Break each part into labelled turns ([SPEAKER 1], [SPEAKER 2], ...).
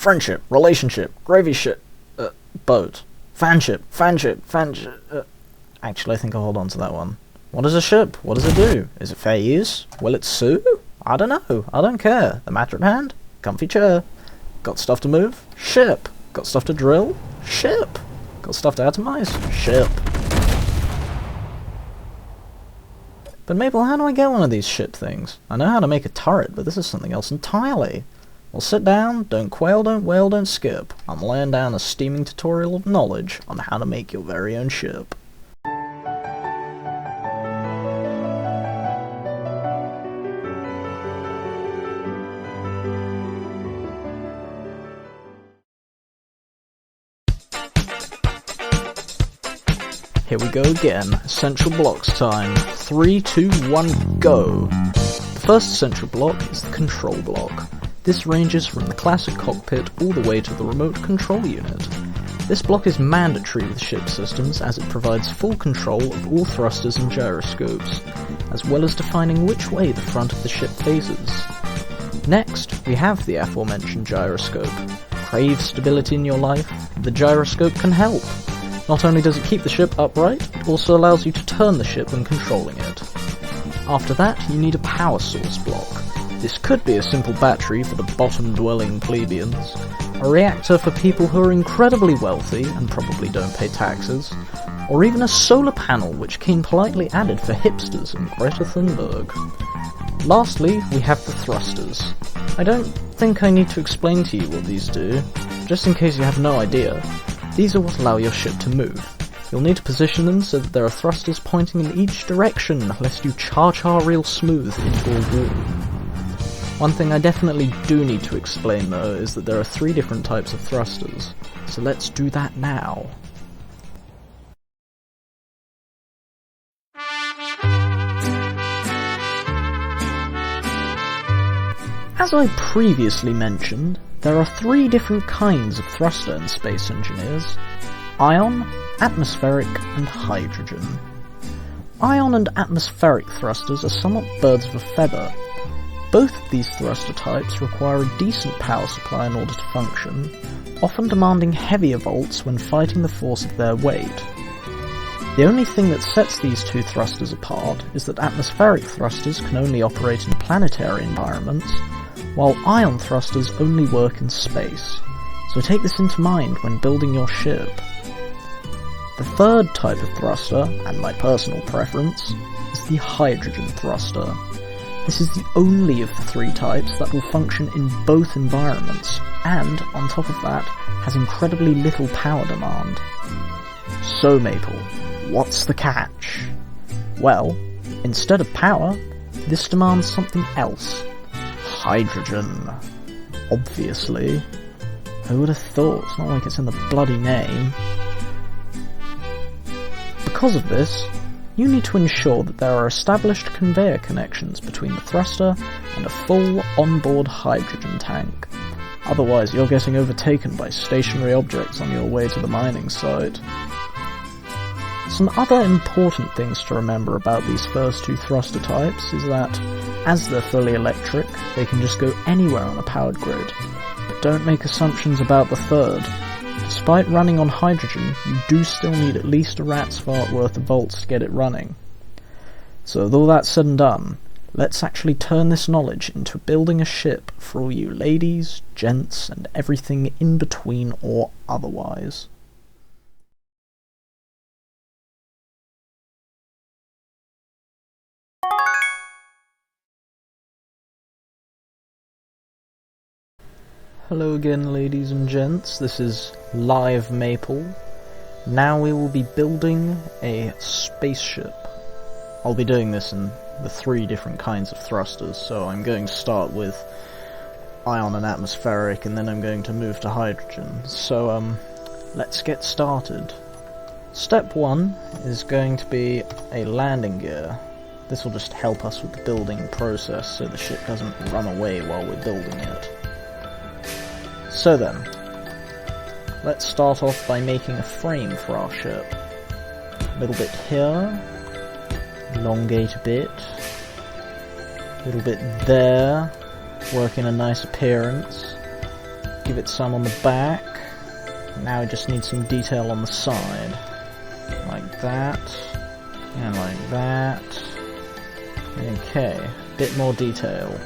[SPEAKER 1] friendship, relationship, gravy ship, boat, fanship. Actually, I think I'll hold on to that one. What is a ship? What does it do? Is it fair use? Will it sue? I don't know. I don't care. The matter at hand? Comfy chair. Got stuff to move? Ship. Got stuff to drill? Ship. Got stuff to atomize? Ship. But Maple, how do I get one of these ship things? I know how to make a turret, but this is something else entirely. Well, sit down, don't quail, don't wail, don't skip. I'm laying down a steaming tutorial of knowledge on how to make your very own ship. Here we go again. Essential blocks time. 3, 2, 1, go! The first essential block is the control block. This ranges from the classic cockpit all the way to the remote control unit. This block is mandatory with ship systems as it provides full control of all thrusters and gyroscopes, as well as defining which way the front of the ship faces. Next, we have the aforementioned gyroscope. Crave stability in your life? The gyroscope can help. Not only does it keep the ship upright, it also allows you to turn the ship when controlling it. After that, you need a power source block. This could be a simple battery for the bottom-dwelling plebeians, a reactor for people who are incredibly wealthy and probably don't pay taxes, or even a solar panel which Kane politely added for hipsters and Greta Thunberg. Lastly, we have the thrusters. I don't think I need to explain to you what these do, just in case you have no idea. These are what allow your ship to move. You'll need to position them so that there are thrusters pointing in each direction, lest you cha-cha real smooth into a wall. One thing I definitely do need to explain though is that there are 3 different types of thrusters, so let's do that now. As I previously mentioned, there are 3 different kinds of thruster in Space Engineers: ion, atmospheric, and hydrogen. Ion and atmospheric thrusters are somewhat birds of a feather. Both of these thruster types require a decent power supply in order to function, often demanding heavier volts when fighting the force of their weight. The only thing that sets these 2 thrusters apart is that atmospheric thrusters can only operate in planetary environments, while ion thrusters only work in space, so take this into mind when building your ship. The third type of thruster, and my personal preference, is the hydrogen thruster. This is the only of the 3 types that will function in both environments, and, on top of that, has incredibly little power demand. So Maple, what's the catch? Well, instead of power, this demands something else. Hydrogen. Obviously. Who would have thought? It's not like it's in the bloody name. Because of this, you need to ensure that there are established conveyor connections between the thruster and a full onboard hydrogen tank. Otherwise, you're getting overtaken by stationary objects on your way to the mining site. Some other important things to remember about these first 2 thruster types is that, as they're fully electric, they can just go anywhere on a powered grid, but don't make assumptions about the third. Despite running on hydrogen, you do still need at least a rat's fart worth of volts to get it running. So with all that said and done, let's actually turn this knowledge into building a ship for all you ladies, gents, and everything in between or otherwise. Hello again, ladies and gents, this is Live Maple. Now we will be building a spaceship. I'll be doing this in the 3 different kinds of thrusters, so I'm going to start with ion and atmospheric, and then I'm going to move to hydrogen. So, let's get started. Step 1 is going to be a landing gear. This will just help us with the building process so the ship doesn't run away while we're building it. So then, let's start off by making a frame for our ship. A little bit here, elongate a bit, a little bit there, work in a nice appearance. give it some on the back. Now we just need some detail on the side. Like that. And like that. Okay, bit more detail.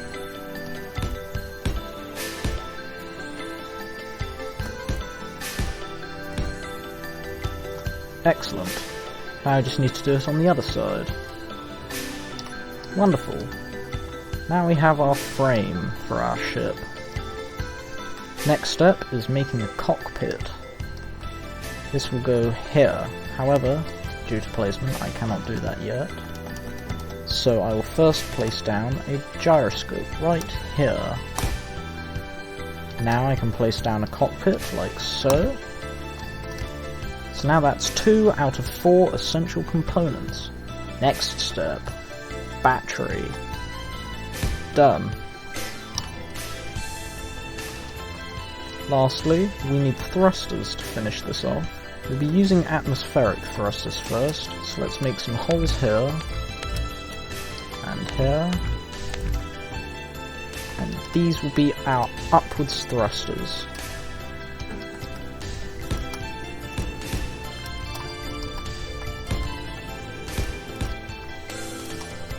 [SPEAKER 1] Excellent. Now I just need to do it on the other side. Wonderful. Now we have our frame for our ship. Next step is making a cockpit. This will go here. However, due to placement, I cannot do that yet. So I will first place down a gyroscope right here. Now I can place down a cockpit like so. So now that's 2 out of 4 essential components. Next step, battery. Done. Lastly, we need thrusters to finish this off. We'll be using atmospheric thrusters first, so let's make some holes here, and here, and these will be our upwards thrusters.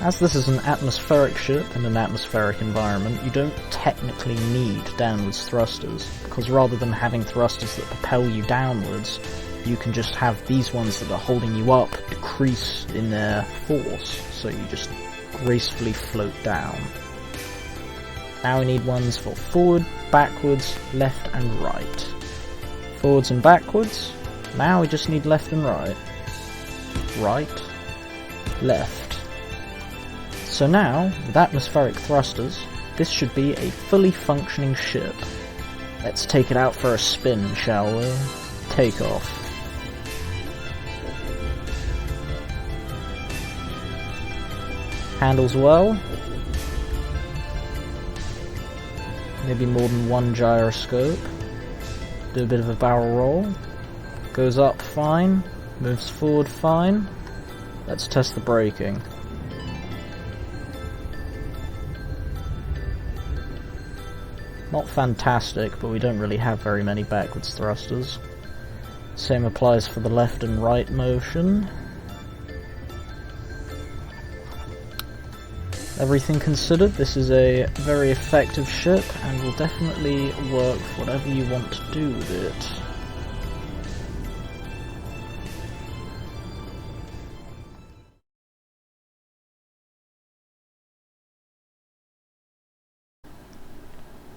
[SPEAKER 1] As this is an atmospheric ship in an atmospheric environment, you don't technically need downwards thrusters, because rather than having thrusters that propel you downwards, you can just have these ones that are holding you up decrease in their force, so you just gracefully float down. Now we need ones for forward, backwards, left and right. Forwards and backwards. Now we just need left and right. Right, left. So now, with atmospheric thrusters, this should be a fully functioning ship. Let's take it out for a spin, shall we? Take off. Handles well. Maybe more than one gyroscope. Do a bit of a barrel roll. Goes up fine. Moves forward fine. Let's test the braking. Not fantastic, but we don't really have very many backwards thrusters. Same applies for the left and right motion. Everything considered, this is a very effective ship and will definitely work for whatever you want to do with it.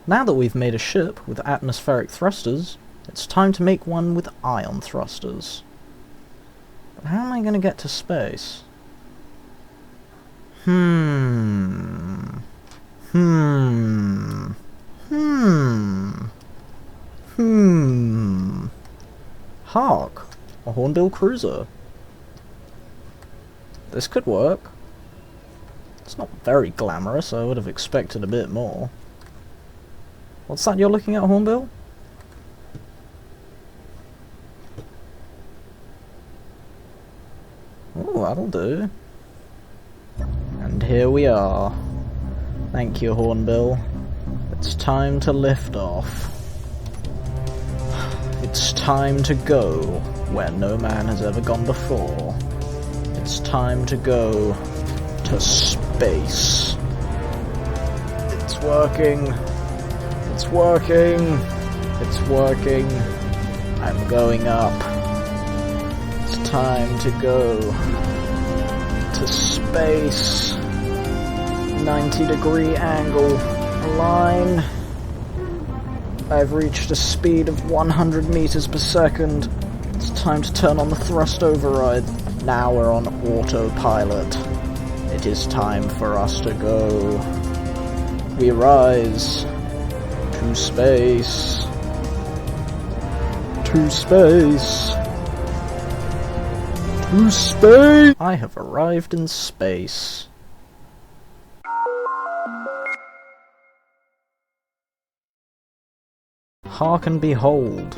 [SPEAKER 1] Now that we've made a ship with atmospheric thrusters, it's time to make one with ion thrusters. But how am I going to get to space? Hark! A hornbill cruiser. This could work. It's not very glamorous, I would have expected a bit more. What's that you're looking at, Hornbill? Oh, that'll do. And here we are. Thank you, Hornbill. It's time to lift off. It's time to go where no man has ever gone before. It's time to go to space. It's working. It's working. It's working. I'm going up. It's time to go to space. 90-degree angle. Align. I've reached a speed of 100 meters per second. It's time to turn on the thrust override. Now we're on autopilot. It is time for us to go. We rise. To space. To space. To space. I have arrived in space. Hark and behold,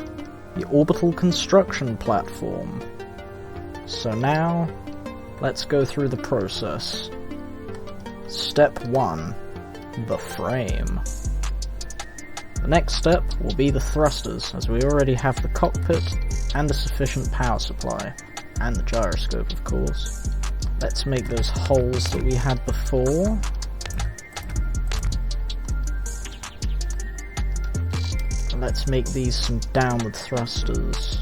[SPEAKER 1] the orbital construction platform. So now, let's go through the process. Step 1. The frame. The next step will be the thrusters, as we already have the cockpit and a sufficient power supply, and the gyroscope of course. Let's make those holes that we had before. And let's make these some downward thrusters.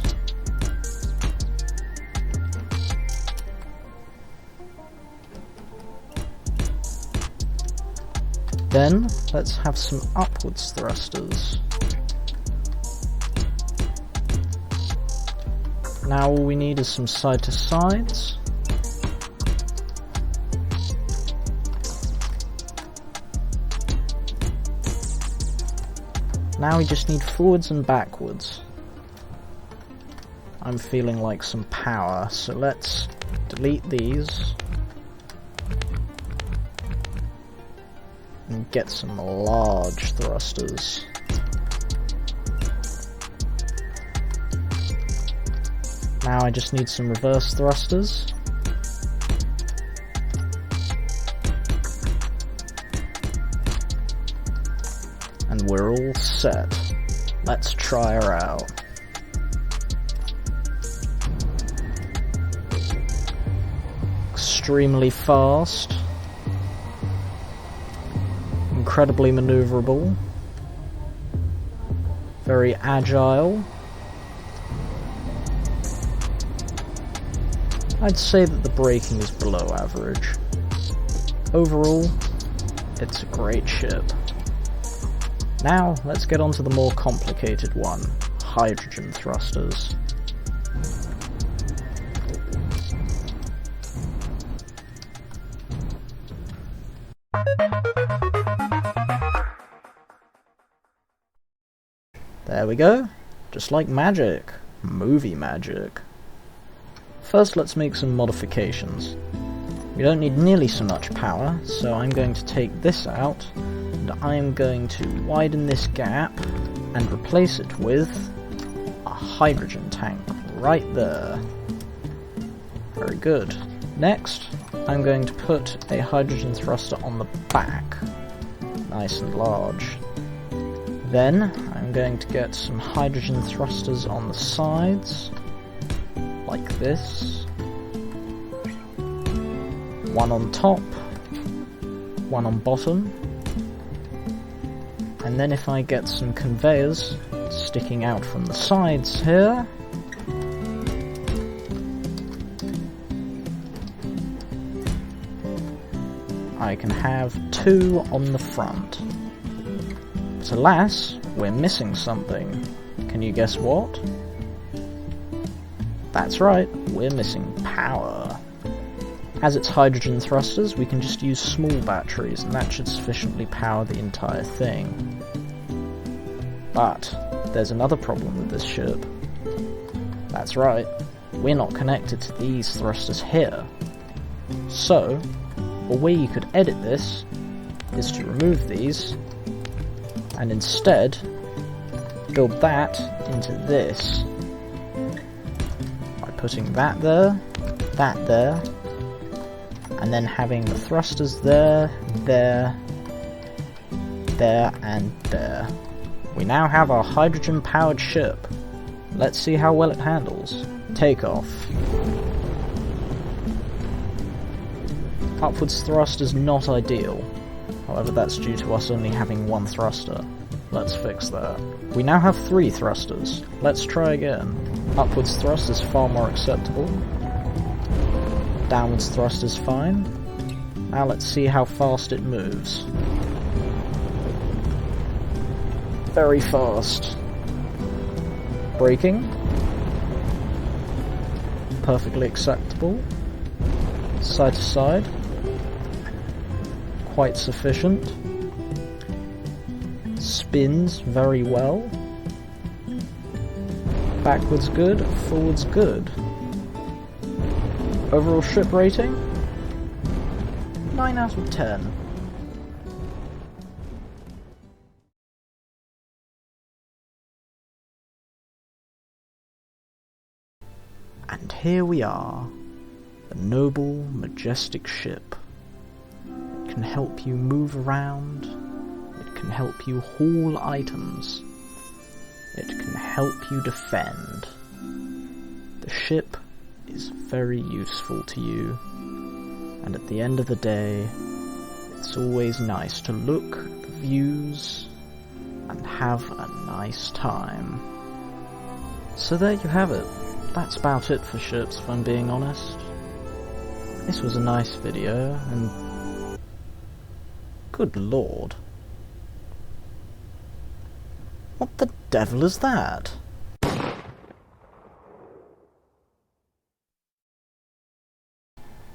[SPEAKER 1] Then, let's have some upwards thrusters. Now all we need is some side-to-sides. Now we just need forwards and backwards. I'm feeling like some power, so let's delete these. And get some large thrusters. Now I just need some reverse thrusters. And we're all set. Let's try her out. Extremely fast. Incredibly maneuverable, very agile. I'd say that the braking is below average. Overall, it's a great ship. Now, let's get on to the more complicated one, hydrogen thrusters. There we go, just like magic, movie magic. First let's make some modifications. We don't need nearly so much power, so I'm going to take this out, and I'm going to widen this gap and replace it with a hydrogen tank right there. Very good. Next, I'm going to put a hydrogen thruster on the back, nice and large. Then, I'm going to get some hydrogen thrusters on the sides, like this. One on top, one on bottom. And then if I get some conveyors sticking out from the sides here, I can have two on the front. But alas, we're missing something. Can you guess what? That's right, we're missing power. As it's hydrogen thrusters, we can just use small batteries, and that should sufficiently power the entire thing. But there's another problem with this ship. That's right, we're not connected to these thrusters here. So, a way you could edit this is to remove these, and instead build that into this by putting that there, and then having the thrusters there, there, and there. We now have our hydrogen-powered ship. Let's see how well it handles. Takeoff. Upwards thrust is not ideal. However, that's due to us only having one thruster. Let's fix that. We now have 3 thrusters. Let's try again. Upwards thrust is far more acceptable. Downwards thrust is fine. Now let's see how fast it moves. Very fast. Braking. Perfectly acceptable. Side to side. Quite sufficient. Spins very well. Backwards good, forwards good. Overall ship rating? 9 out of 10. And here we are, a noble, majestic ship. It can help you move around, it can help you haul items. It can help you defend. The ship is very useful to you, and at the end of the day, it's always nice to look at the views and have a nice time. So there you have it. That's about it for ships, if I'm being honest. This was a nice video, and good lord. What the devil is that?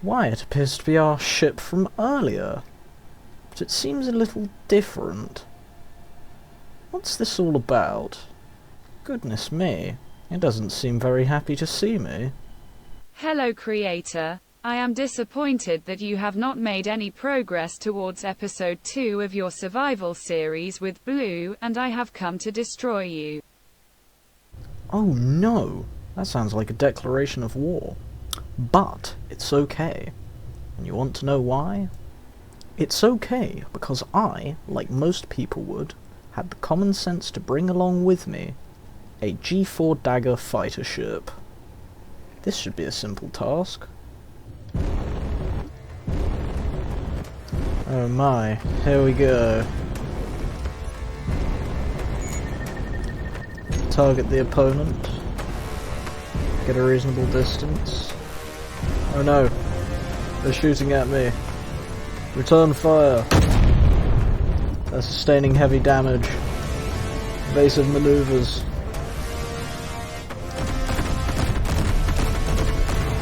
[SPEAKER 1] Why, it appears to be our ship from earlier, but it seems a little different. What's this all about? Goodness me, it doesn't seem very happy to see me.
[SPEAKER 2] Hello creator, I am disappointed that you have not made any progress towards episode 2 of your survival series with Blue, and I have come to destroy you.
[SPEAKER 1] Oh no, that sounds like a declaration of war. But it's okay. And you want to know why? It's okay because I, like most people would, had the common sense to bring along with me a G4 Dagger fighter ship. This should be a simple task. Oh my, here we go. Target the opponent. Get a reasonable distance. Oh no, they're shooting at me. Return fire. They're sustaining heavy damage. Evasive maneuvers.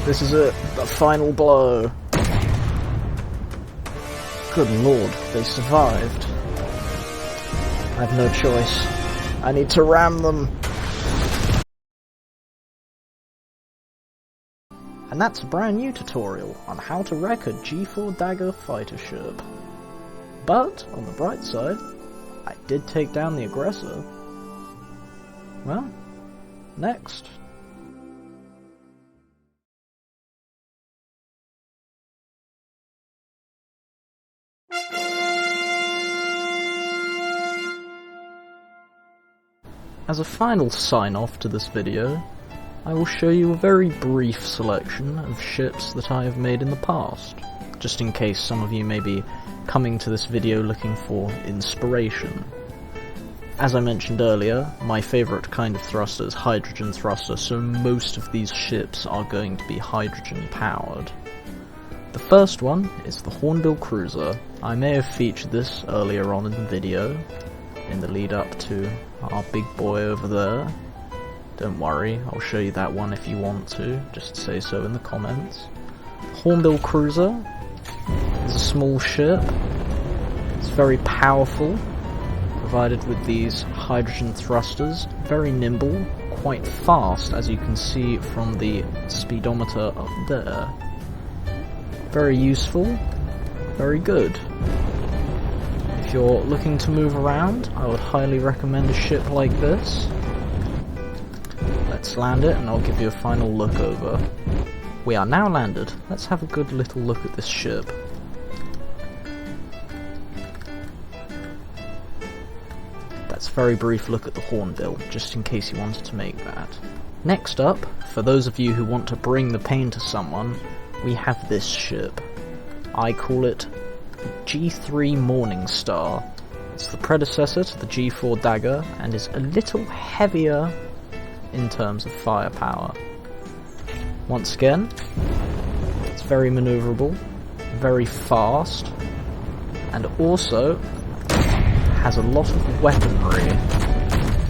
[SPEAKER 1] This is it, the final blow. Good lord, they survived. I have no choice. I need to ram them. And that's a brand new tutorial on how to wreck a G4 Dagger fighter ship. But, on the bright side, I did take down the aggressor. Well, next. As a final sign-off to this video, I will show you a very brief selection of ships that I have made in the past, just in case some of you may be coming to this video looking for inspiration. As I mentioned earlier, my favourite kind of thruster is hydrogen thruster, so most of these ships are going to be hydrogen powered. The first one is the Hornbill Cruiser. I may have featured this earlier on in the video, in the lead up to our big boy over there. Don't worry, I'll show you that one if you want to, just say so in the comments. Hornbill Cruiser is a small ship. It's very powerful, provided with these hydrogen thrusters. Very nimble, quite fast, as you can see from the speedometer up there. Very useful, very good. If you're looking to move around, I would highly recommend a ship like this. Let's land it and I'll give you a final look over. We are now landed. Let's have a good little look at this ship. That's a very brief look at the Hornbill, just in case you wanted to make that. Next up, for those of you who want to bring the pain to someone, we have this ship. I call it the G3 Morningstar. It's the predecessor to the G4 Dagger and is a little heavier in terms of firepower. Once again, it's very maneuverable, very fast, and also has a lot of weaponry.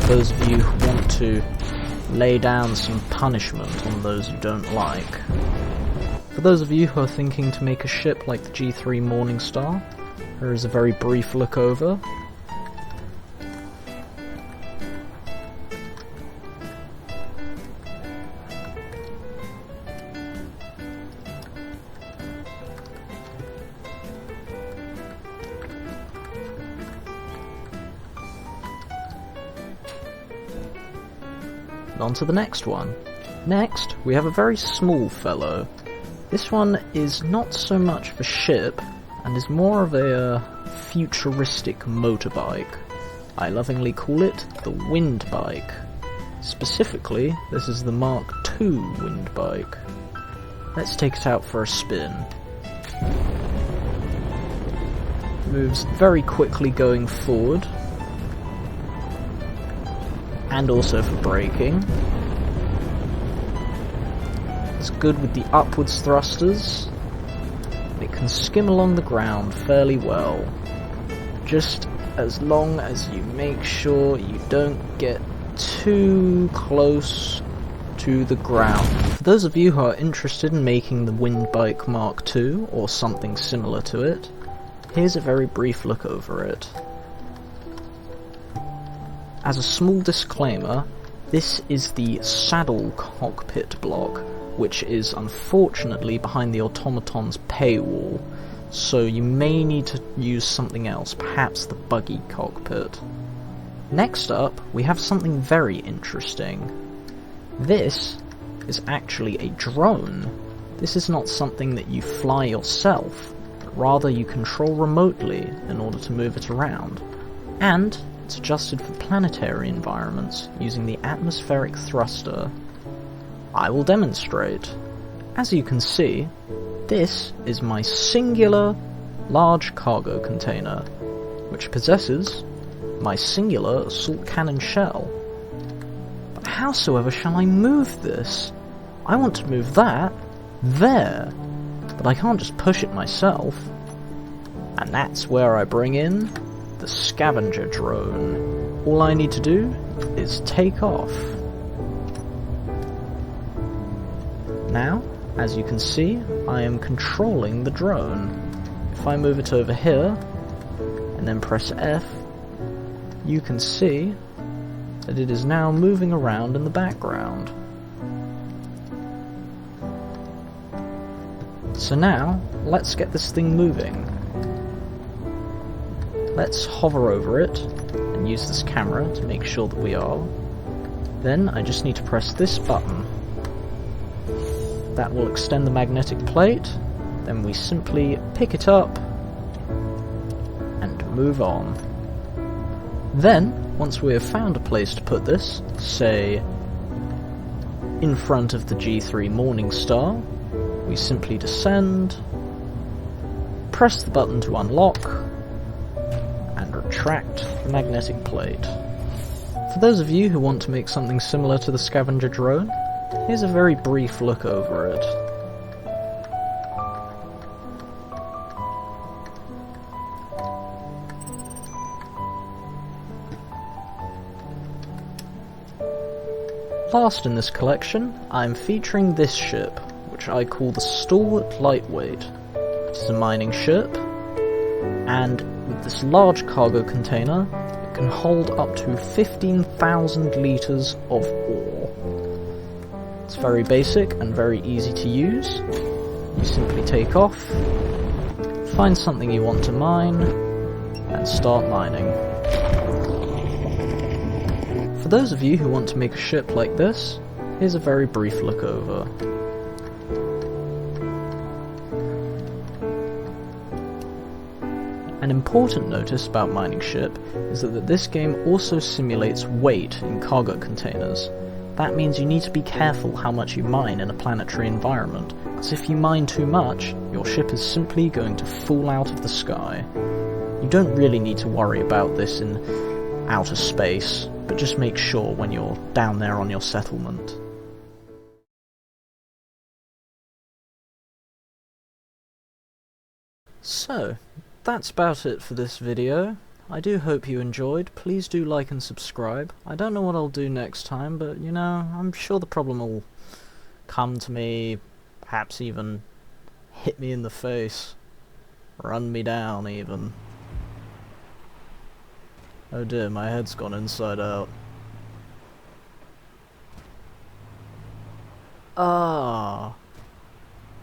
[SPEAKER 1] Those of you who want to lay down some punishment on those you don't like. For those of you who are thinking to make a ship like the G3 Morningstar, there is a very brief look over. On to the next one. Next, we have a very small fellow. This one is not so much of a ship and is more of a futuristic motorbike. I lovingly call it the wind bike. Specifically, this is the Mark II wind bike. Let's take it out for a spin. Moves very quickly going forward, and also for braking. It's good with the upwards thrusters. It can skim along the ground fairly well, just as long as you make sure you don't get too close to the ground. For those of you who are interested in making the wind bike Mark II or something similar to it, here's a very brief look over it. As a small disclaimer, this is the saddle cockpit block, which is unfortunately behind the automaton's paywall, so you may need to use something else, perhaps the buggy cockpit. Next up, we have something very interesting. This is actually a drone. This is not something that you fly yourself, but rather you control remotely in order to move it around. And it's adjusted for planetary environments using the atmospheric thruster. I will demonstrate. As you can see, this is my singular large cargo container, which possesses my singular assault cannon shell. But howsoever shall I move this? I want to move that there, but I can't just push it myself. And that's where I bring in the scavenger drone. All I need to do is take off. Now, as you can see, I am controlling the drone. If I move it over here, and then press F, you can see that it is now moving around in the background. So now, let's get this thing moving. Let's hover over it, and use this camera to make sure that we are. Then I just need to press this button. That will extend the magnetic plate, then we simply pick it up and move on. Then, once we have found a place to put this, say in front of the G3 Morningstar, we simply descend, press the button to unlock, and retract the magnetic plate. For those of you who want to make something similar to the scavenger drone, here's a very brief look over it. Last in this collection, I'm featuring this ship, which I call the Stalwart Lightweight. It is a mining ship, and with this large cargo container, it can hold up to 15,000 litres of ore. It's very basic and very easy to use. You simply take off, find something you want to mine, and start mining. For those of you who want to make a ship like this, here's a very brief look over. An important notice about mining ship is that this game also simulates weight in cargo containers. That means you need to be careful how much you mine in a planetary environment, because if you mine too much, your ship is simply going to fall out of the sky. You don't really need to worry about this in outer space, but just make sure when you're down there on your settlement. So, that's about it for this video. I do hope you enjoyed. Please do like and subscribe. I don't know what I'll do next time, but you know, I'm sure the problem will come to me, perhaps even hit me in the face, run me down even. Oh dear, my head's gone inside out. Ah,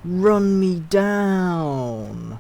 [SPEAKER 1] run me down.